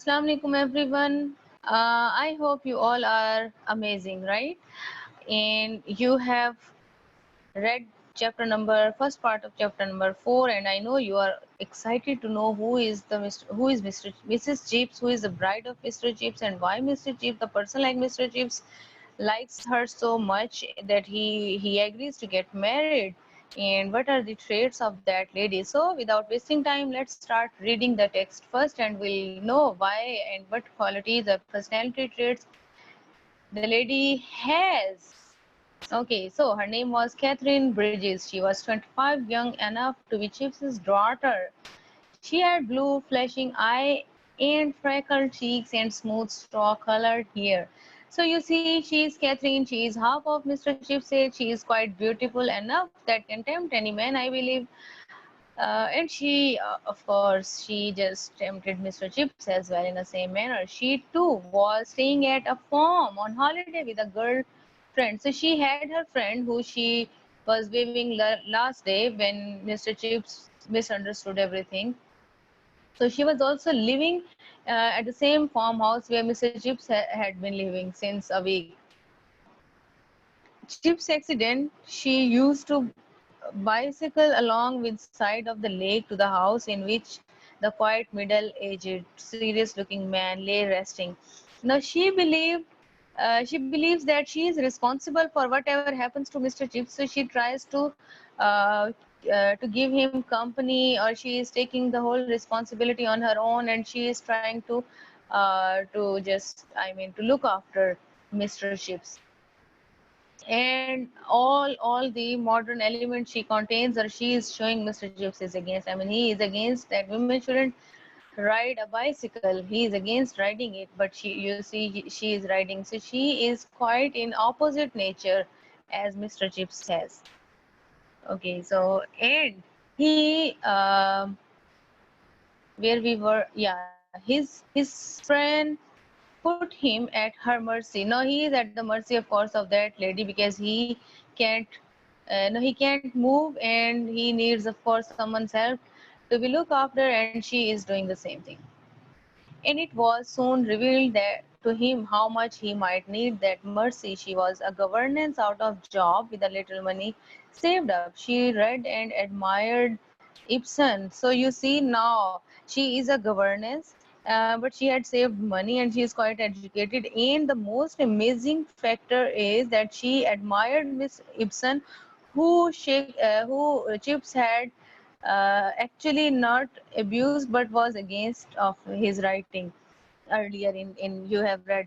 Assalamu alaikum everyone. I hope you all are amazing, right? And you have read first part of chapter number 4, and I know you are excited to know who is Mr. Mrs. Jeeps, who is the bride of Mr. Jeeps, and why Mr. Jeeps, the person like Mr. Jeeps, likes her so much that he agrees to get married, and what are the traits of that lady. So without wasting time, let's start reading the text first, and we'll know why and what qualities or personality traits the lady has. Okay, so her name was Catherine Bridges. She was 25, young enough to be Chips's daughter. She had blue, flashing eye and freckled cheeks and smooth straw-colored hair. So you see, she is Catherine. She is half of Mr. Chips' age. She is quite beautiful enough that can tempt any man, I believe. And she, of course, she just tempted Mr. Chips as well in the same manner. She too was staying at a farm on holiday with a girlfriend. So she had her friend who she was waving last day when Mr. Chips misunderstood everything. So she was also living at the same farmhouse where Mr. Chips had been living since a week. Chips accident, she used to bicycle along with side of the lake to the house in which the quiet middle-aged, serious-looking man lay resting. Now she believes that she is responsible for whatever happens to Mr. Chips, so she tries uh, to give him company, or she is taking the whole responsibility on her own, and she is trying to look after Mr. Chips. And all the modern elements she contains, or she is showing Mr. Chips is against. I mean, he is against that women shouldn't ride a bicycle. He is against riding it, but she is riding. So she is quite in opposite nature as Mr. Chips has. Okay, so and he where we were, yeah, his friend put him at her mercy. No, he is at the mercy, of course, of that lady, because he can't no, he can't move, and he needs, of course, someone's help to be looked after, and she is doing the same thing. And it was soon revealed that to him how much he might need that mercy. She was a governess out of job with a little money saved up. She read and admired Ibsen. So you see, now she is a governess, but she had saved money and she is quite educated. And the most amazing factor is that she admired Miss Ibsen, who Chips had actually not abused but was against of his writing earlier in you have read.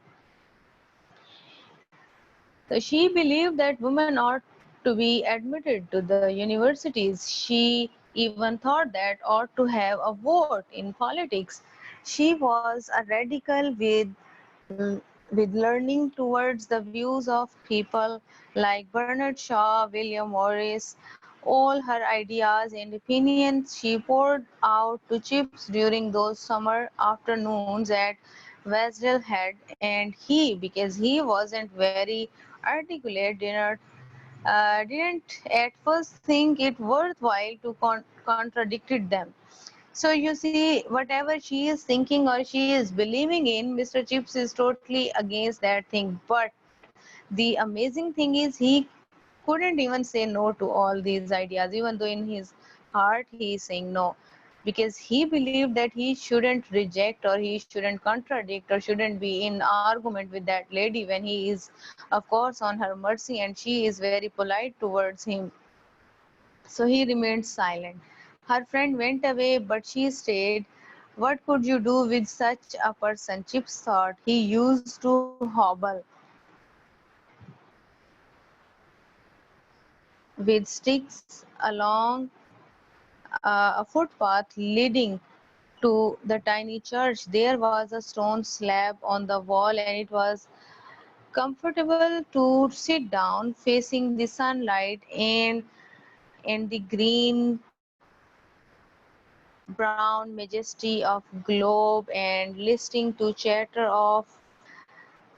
So she believed that women ought to be admitted to the universities. She even thought that ought to have a vote in politics. She was a radical with learning towards the views of people like Bernard Shaw, William Morris. All her ideas and opinions she poured out to Chips during those summer afternoons at Westdale Head, and he, because he wasn't very articulate, didn't at first think it worthwhile to contradict them. So you see, whatever she is thinking or she is believing in, Mr. Chips is totally against that thing. But the amazing thing is he couldn't even say no to all these ideas, even though in his heart he is saying no, because he believed that he shouldn't reject or he shouldn't contradict or shouldn't be in argument with that lady when he is, of course, on her mercy and she is very polite towards him. So he remained silent. Her friend went away, but she stayed. What could you do with such a person? Chips thought. He used to hobble with sticks along a footpath leading to the tiny church. There was a stone slab on the wall, and it was comfortable to sit down facing the sunlight and the green brown majesty of globe and listening to chatter of,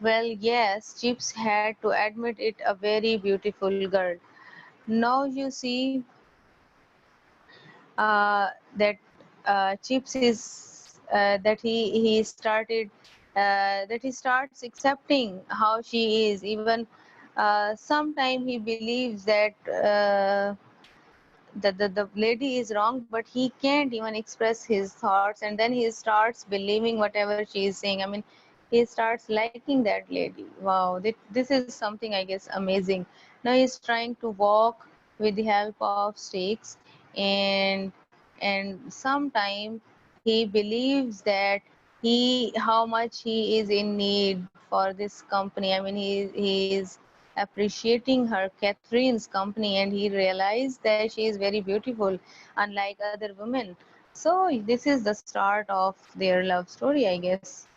well, yes, Chips had to admit it, a very beautiful girl. Now you see that Chips is that he starts accepting how she is. Even sometime he believes that the lady is wrong, but he can't even express his thoughts, and then he starts believing whatever she is saying. I mean, he starts liking that lady. Wow, this is something, I guess, amazing. Now he's trying to walk with the help of sticks, and sometime he believes that how much he is in need for this company. I mean, he is appreciating her, Catherine's company, and he realized that she is very beautiful, unlike other women. So this is the start of their love story, I guess.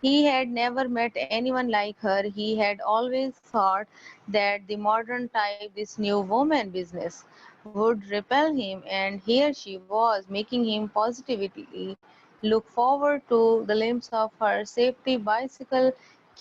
He had never met anyone like her. He had always thought that the modern type, this new woman business, would repel him, and here she was, making him positively look forward to the glimpse of her safety bicycle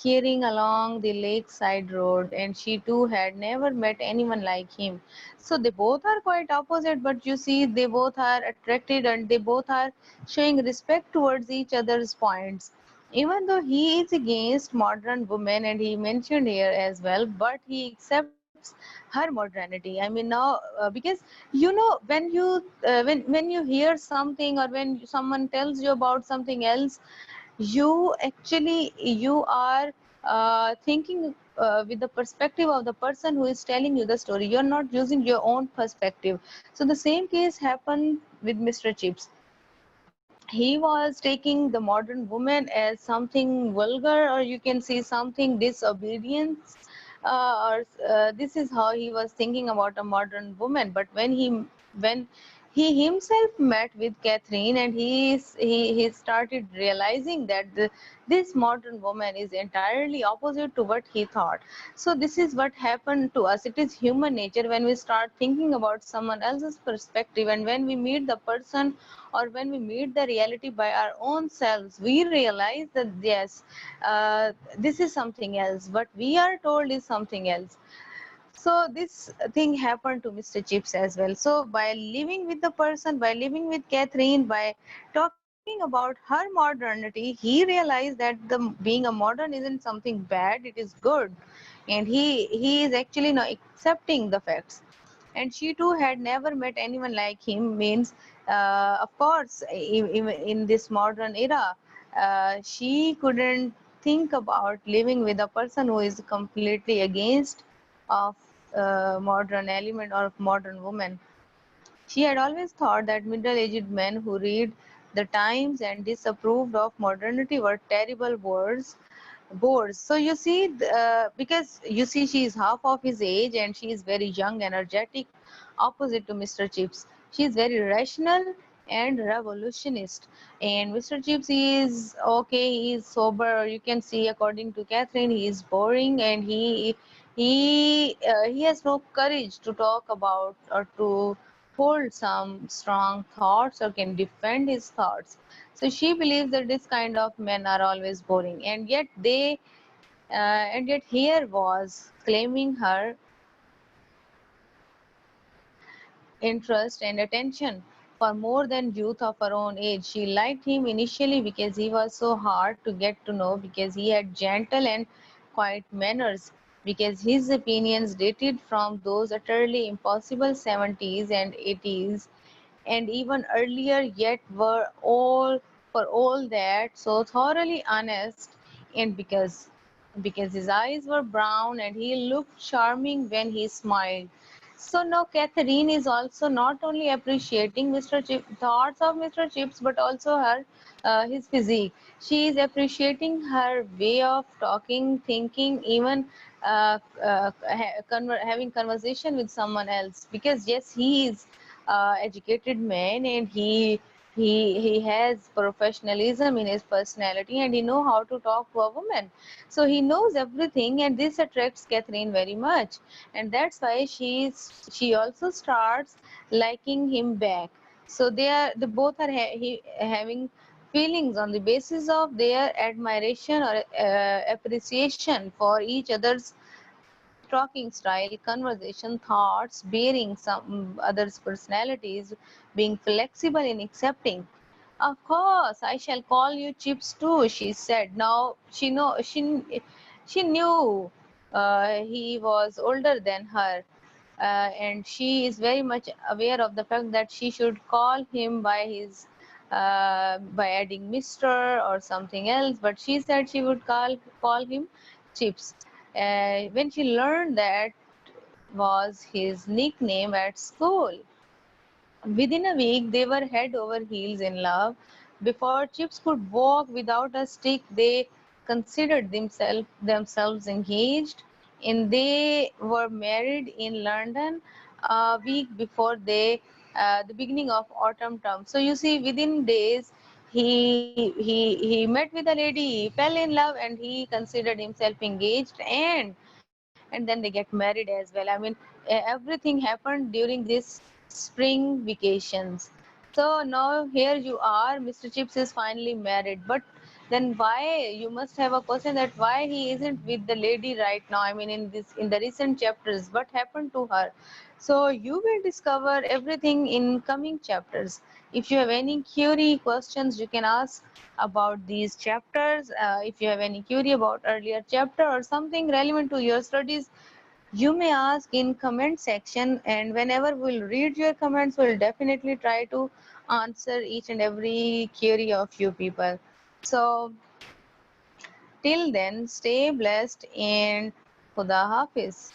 carrying along the lakeside road, and she too had never met anyone like him. So they both are quite opposite, but you see, they both are attracted and they both are showing respect towards each other's points. Even though he is against modern women, and he mentioned here as well, but he accepts her modernity. I mean, now because when you hear something, or when someone tells you about something else, you are thinking with the perspective of the person who is telling you the story. You're not using your own perspective. So the same case happened with Mr. Chips. He was taking the modern woman as something vulgar, or you can see something disobedience, or this is how he was thinking about a modern woman. But when he himself met with Catherine, and he started realizing that this modern woman is entirely opposite to what he thought. So this is what happened to us. It is human nature. When we start thinking about someone else's perspective, and when we meet the person, or when we meet the reality by our own selves, we realize that yes, this is something else. What we are told is something else. So this thing happened to Mr. Chips as well. So by living with the person, by living with Catherine, by talking about her modernity, he realized that being a modern isn't something bad, it is good. And he is actually now accepting the facts. And she too had never met anyone like him. Means of course, in this modern era, she couldn't think about living with a person who is completely against of modern element or of modern woman. She had always thought that middle-aged men who read the Times and disapproved of modernity were terrible bores. So you see, because you see, she is half of his age, and she is very young, energetic, opposite to Mr. Chips. She is very rational and revolutionist. And Mr. Chips, he is okay, he is sober. You can see, according to Catherine, he is boring, and he has no courage to talk about or to hold some strong thoughts or can defend his thoughts. So she believes that this kind of men are always boring, and yet here was claiming her interest and attention for more than youth of her own age. She liked him initially because he was so hard to get to know, because he had gentle and quiet manners, because his opinions dated from those utterly impossible 70s and 80s and even earlier, yet were all for all that so thoroughly honest. And because his eyes were brown and he looked charming when he smiled. So now Catherine is also not only appreciating Mr. Chip thoughts of Mr. Chips, but also his physique. She is appreciating her way of talking, thinking, even having conversation with someone else. Because yes, he is educated man, and he has professionalism in his personality, and he know how to talk to a woman. So he knows everything, and this attracts Catherine very much, and that's why she also starts liking him back. So they both are having feelings on the basis of their admiration or appreciation for each other's talking style, conversation, thoughts, bearing some others' personalities, being flexible in accepting. Of course, I shall call you Chips too, she said. Now she knew he was older than her, and she is very much aware of the fact that she should call him by his by adding Mr. or something else. But she said she would call him Chips. When she learned that was his nickname at school. Within a week, they were head over heels in love. Before Chips could walk without a stick, they considered themselves engaged, and they were married in London a week before the beginning of autumn term. So you see, within days, he met with a lady, he fell in love, and he considered himself engaged, and then they get married as well. I mean, everything happened during this spring vacations. So now here you are, Mr. Chips is finally married. But then why? You must have a question that why he isn't with the lady right now. I mean, in the recent chapters, what happened to her? So you will discover everything in coming chapters. If you have any query questions, you can ask about these chapters. If you have any query about earlier chapter or something relevant to your studies, you may ask in comment section, and whenever we'll read your comments, we'll definitely try to answer each and every query of you people. So till then, stay blessed and Khuda Hafiz.